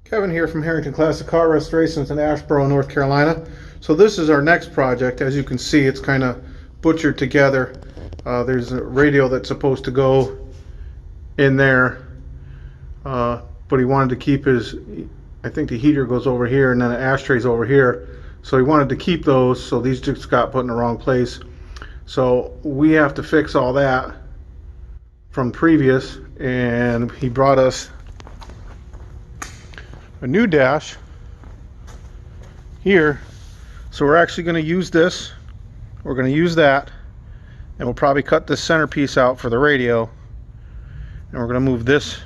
Kevin here from Harrington Classic Car Restorations in Asheboro, North Carolina. So this is our next project. As you can see, it's kind of butchered together. There's a radio that's supposed to go in there, but he wanted to keep his, I think the heater goes over here and then the ashtray's over here. So he wanted to keep those, so these just got put in the wrong place. So we have to fix all that from previous, and he brought us a new dash here. So we're actually going to use this, we're going to use that, and we'll probably cut this centerpiece out for the radio, and we're going to move this,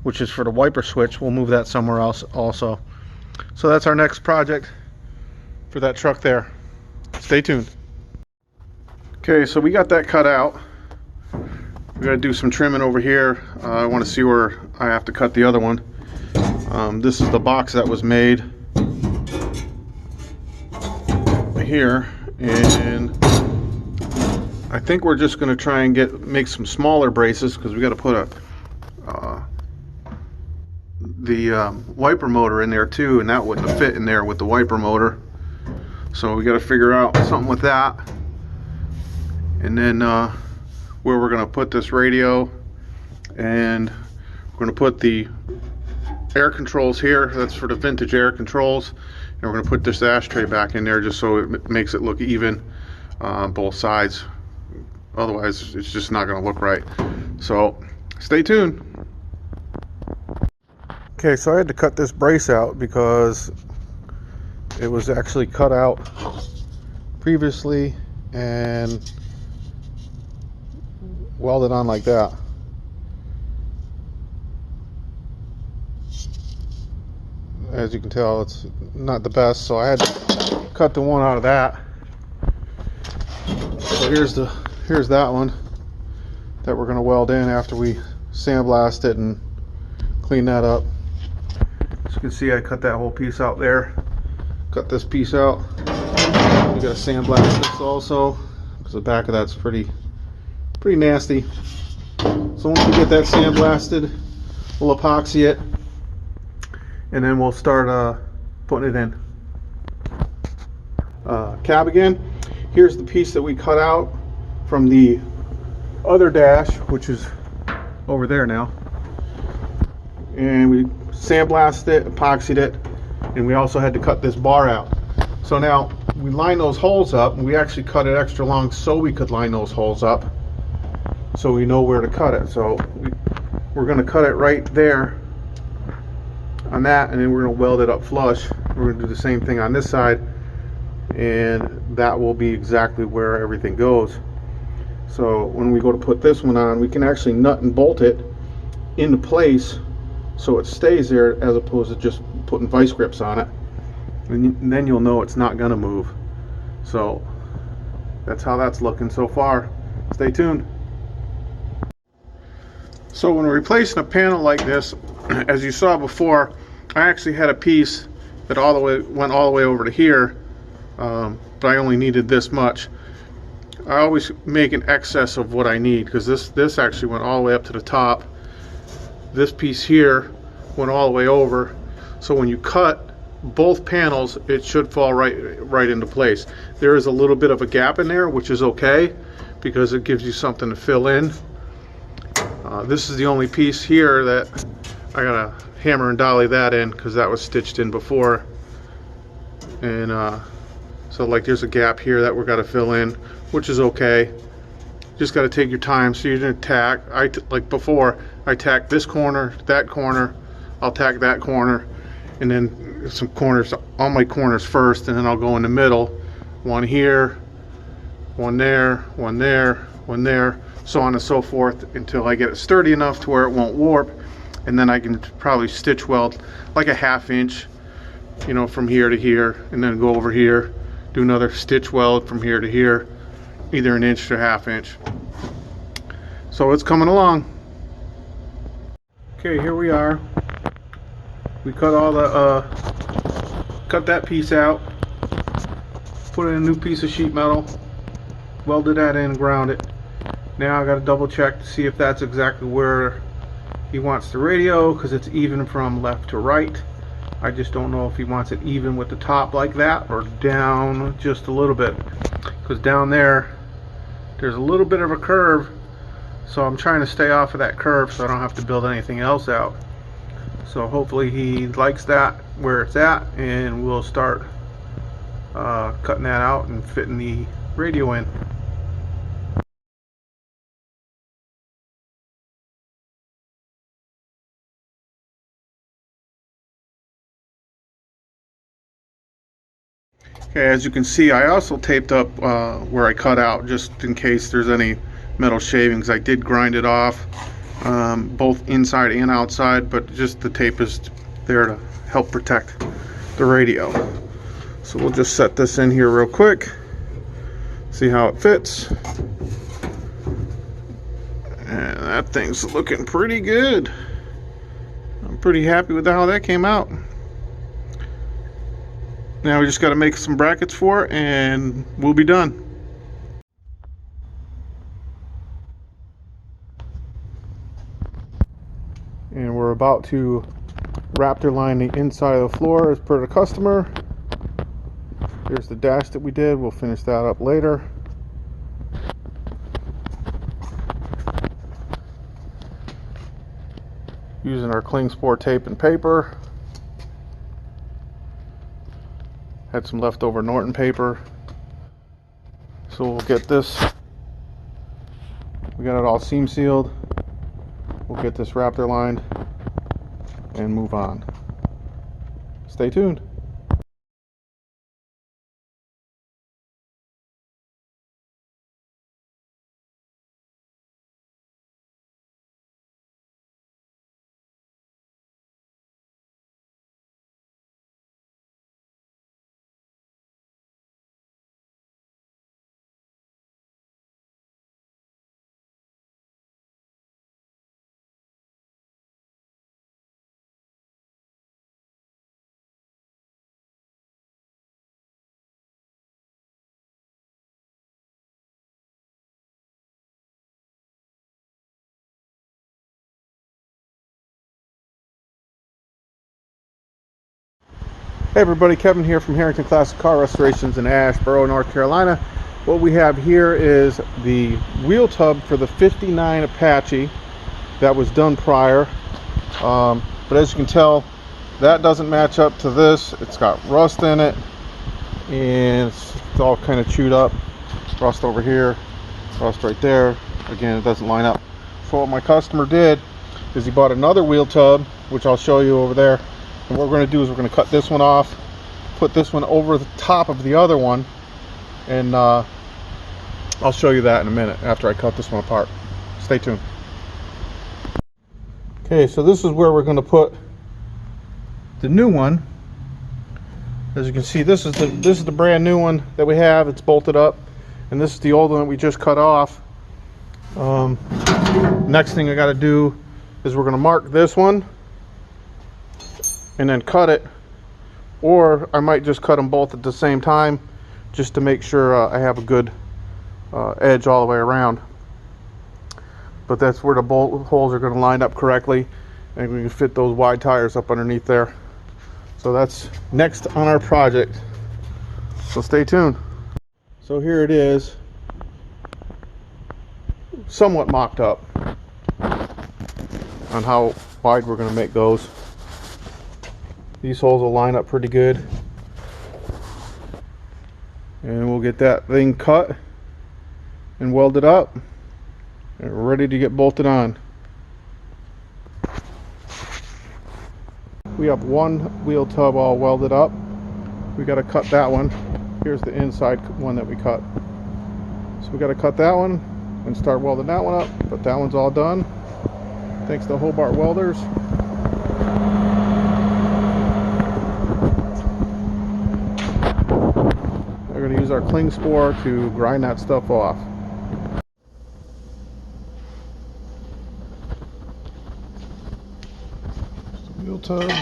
which is for the wiper switch, we'll move that somewhere else also. So that's our next project for that truck there. Stay tuned. Okay, so we got that cut out. We got to do some trimming over here. I want to see where I have to cut the other one. This is the box that was made here, and I think we're just going to try and make some smaller braces, because we got to put the wiper motor in there too, and that wouldn't have fit in there with the wiper motor. So we got to figure out something with that, and then where we're going to put this radio, and we're going to put the air controls here. That's for the vintage air controls, and we're going to put this ashtray back in there just so it makes it look even on both sides. Otherwise it's just not going to look right. So stay tuned. Okay, so I had to cut this brace out because it was actually cut out previously and welded on like that. As you can tell, it's not the best, so I had to cut the one out of that. So here's that one that we're going to weld in after we sandblast it and clean that up. As you can see, I cut that whole piece out there. Cut this piece out. We got to sandblast this also, because the back of that's pretty nasty. So once we get that sandblasted, we'll epoxy it, and then we'll start putting it in. Cab again. Here's the piece that we cut out from the other dash, which is over there now, and we sandblasted it, epoxied it, and we also had to cut this bar out. So now we line those holes up, and we actually cut it extra long so we could line those holes up, so we know where to cut it. So we're going to cut it right there on that, and then we're going to weld it up flush. We're going to do the same thing on this side, and that will be exactly where everything goes. So when we go to put this one on, we can actually nut and bolt it into place so it stays there, as opposed to just putting vice grips on it, and then you'll know it's not going to move. So that's how that's looking so far. Stay tuned. So when we're replacing a panel like this, as you saw before, I actually had a piece that went all the way over to here, but I only needed this much. I always make an excess of what I need, because this actually went all the way up to the top. This piece here went all the way over, so when you cut both panels, it should fall right into place. There is a little bit of a gap in there, which is okay, because it gives you something to fill in. This is the only piece here that I gotta hammer and dolly that in, because that was stitched in before, and so like there's a gap here that we're got to fill in, which is okay. Just got to take your time. So you're gonna tack, like before, I tack this corner, that corner, I'll tack that corner, and then some corners, all my corners first, and then I'll go in the middle, one here, one there, one there, one there, so on and so forth, until I get it sturdy enough to where it won't warp, and then I can probably stitch weld like a 1/2 inch, you know, from here to here, and then go over here, do another stitch weld from here to here, either 1 inch to 1/2 inch. So it's coming along. Okay, here we are. We cut all the cut that piece out, put in a new piece of sheet metal, welded that in, ground it. Now I got to double check to see if that's exactly where he wants the radio, because it's even from left to right. I just don't know if he wants it even with the top like that or down just a little bit, because down there's a little bit of a curve, so I'm trying to stay off of that curve so I don't have to build anything else out. So hopefully he likes that where it's at, and we'll start cutting that out and fitting the radio in. Okay, as you can see, I also taped up where I cut out, just in case there's any metal shavings. I did grind it off, both inside and outside, but just the tape is there to help protect the radio. So we'll just set this in here real quick, see how it fits. And that thing's looking pretty good. I'm pretty happy with how that came out. Now we just got to make some brackets for it and we'll be done. And we're about to Raptor line the inside of the floor as per the customer. Here's the dash that we did. We'll finish that up later. Using our cling sport tape and paper. Had some leftover Norton paper. So we'll get this. We got it all seam sealed. We'll get this Raptor lined and move on. Stay tuned. Hey everybody, Kevin here from Harrington Classic Car Restorations in Asheboro, North Carolina. What we have here is the wheel tub for the 59 Apache that was done prior. But as you can tell, that doesn't match up to this. It's got rust in it and it's all kind of chewed up. Rust over here, rust right there. Again, it doesn't line up. So what my customer did is he bought another wheel tub, which I'll show you over there. And what we're going to do is we're going to cut this one off, put this one over the top of the other one, and I'll show you that in a minute after I cut this one apart. Stay tuned. Okay, so this is where we're going to put the new one. As you can see, this is the brand new one that we have. It's bolted up, and this is the old one that we just cut off. Next thing I got to do is we're going to mark this one and then cut it, or I might just cut them both at the same time just to make sure I have a good edge all the way around. But that's where the bolt holes are going to line up correctly, and we can fit those wide tires up underneath there. So that's next on our project, so stay tuned. So here it is, somewhat mocked up on how wide we're going to make those. These holes will line up pretty good, and we'll get that thing cut and welded up and ready to get bolted on. We have one wheel tub all welded up. We got to cut that one. Here's the inside one that we cut. So we got to cut that one and start welding that one up, but that one's all done thanks to Hobart Welders. We're going to use our cling spore to grind that stuff off. Wheel tubs.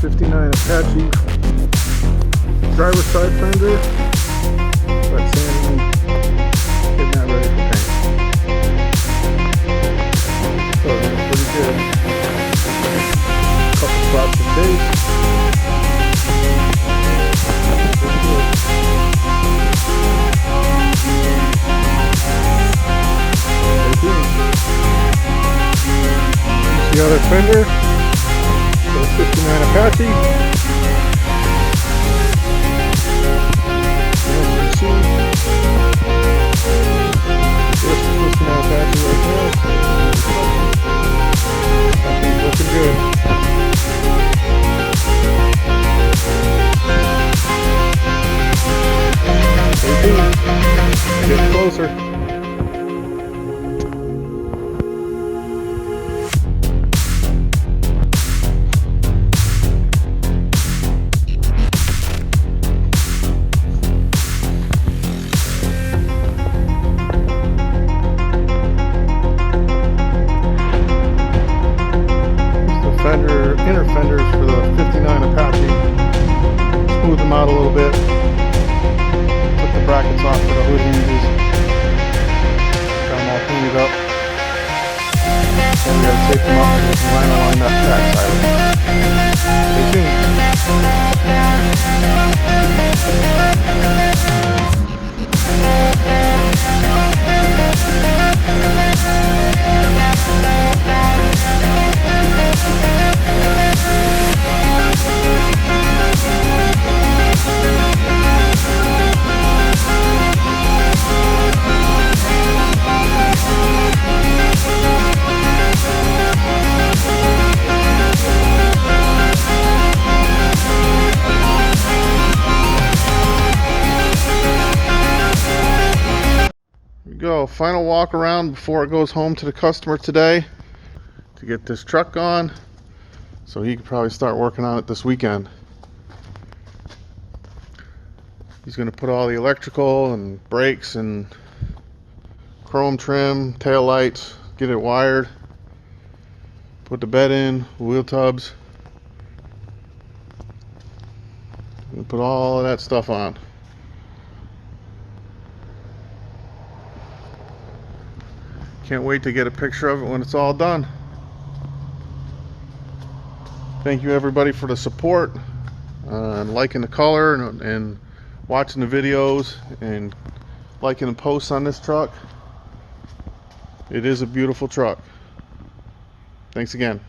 59 Apache driver's side fender, but sanding, getting that ready for paint. So that's pretty good. Couple spots of base. Pretty good. The other fender, so 59 Apache. As you can see, this is 59 Apache right there. That thing's looking good. Stay tuned. Getting closer. Inner fenders for the 59 Apache. Smooth them out a little bit. Took the brackets off for the hood hinges. Got them all cleaned up. And we gotta tape them up so we can line along that back side. Stay tuned. Go final walk around before it goes home to the customer today to get this truck going, so he could probably start working on it this weekend. He's going to put all the electrical and brakes and chrome trim, tail lights, get it wired, put the bed in, wheel tubs, and put all of that stuff on. Can't wait to get a picture of it when it's all done. Thank you everybody for the support and liking the color and watching the videos and liking the posts on this truck. It is a beautiful truck. Thanks again.